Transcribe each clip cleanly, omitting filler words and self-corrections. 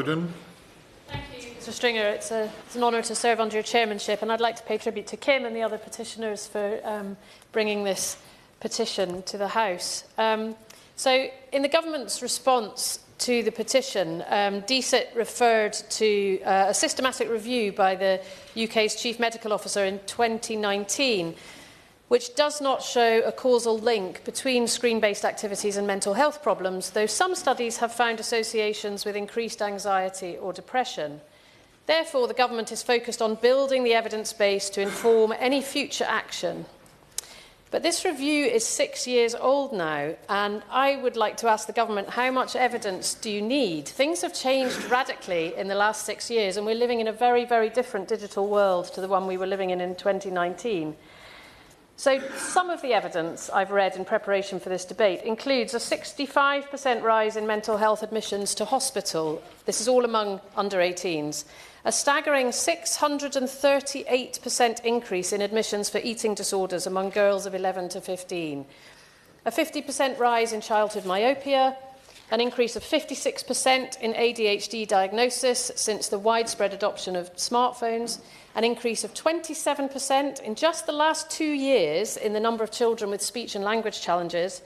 Voaden. Thank you, Mr Stringer. It's an honour to serve under your chairmanship, and I'd like to pay tribute to Kim and the other petitioners for bringing this petition to the House. So, in the government's response to the petition, DSIT referred to a systematic review by the UK's Chief Medical Officer in 2019, which does not show a causal link between screen-based activities and mental health problems, though some studies have found associations with increased anxiety or depression. Therefore, the government is focused on building the evidence base to inform any future action. But this review is 6 years old now, and I would like to ask the government, how much evidence do you need? Things have changed radically in the last 6 years, and we're living in a very, very different digital world to the one we were living in 2019. So some of the evidence I've read in preparation for this debate includes a 65% rise in mental health admissions to hospital. This is all among under 18s. A staggering 638% increase in admissions for eating disorders among girls of 11 to 15. A 50% rise in childhood myopia. An increase of 56% in ADHD diagnosis since the widespread adoption of smartphones. An increase of 27% in just the last 2 years in the number of children with speech and language challenges,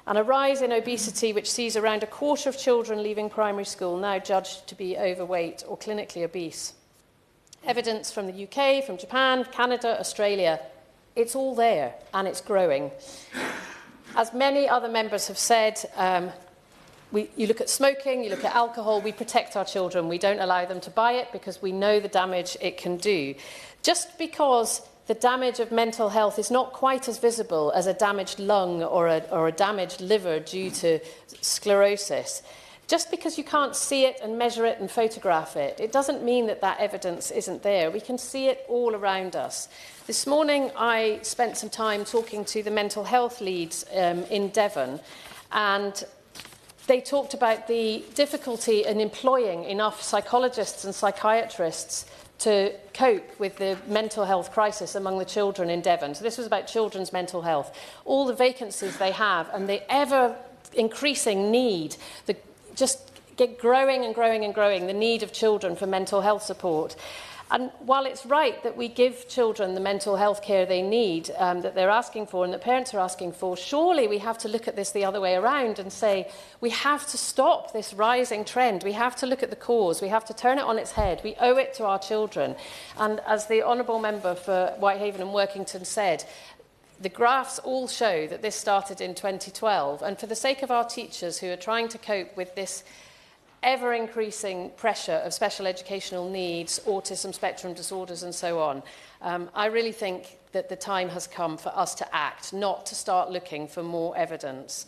and a rise in obesity which sees around a quarter of children leaving primary school now judged to be overweight or clinically obese. Evidence from the UK, from Japan, Canada, Australia, it's all there and it's growing. As many other members have said, you look at smoking, you look at alcohol, we protect our children. We don't allow them to buy it because we know the damage it can do. Just because the damage of mental health is not quite as visible as a damaged lung or a damaged liver due to sclerosis, just because you can't see it and measure it and photograph it, it doesn't mean that that evidence isn't there. We can see it all around us. This morning I spent some time talking to the mental health leads in Devon, and they talked about the difficulty in employing enough psychologists and psychiatrists to cope with the mental health crisis among the children in Devon. So this was about children's mental health. All the vacancies they have and the ever-increasing need, just get growing and growing and growing, the need of children for mental health support. And while it's right that we give children the mental health care they need, that they're asking for and that parents are asking for, surely we have to look at this the other way around and say we have to stop this rising trend. We have to look at the cause. We have to turn it on its head. We owe it to our children. And as the Honourable Member for Whitehaven and Workington said, the graphs all show that this started in 2012. And for the sake of our teachers who are trying to cope with this ever-increasing pressure of special educational needs, autism spectrum disorders and so on, I really think that the time has come for us to act, not to start looking for more evidence.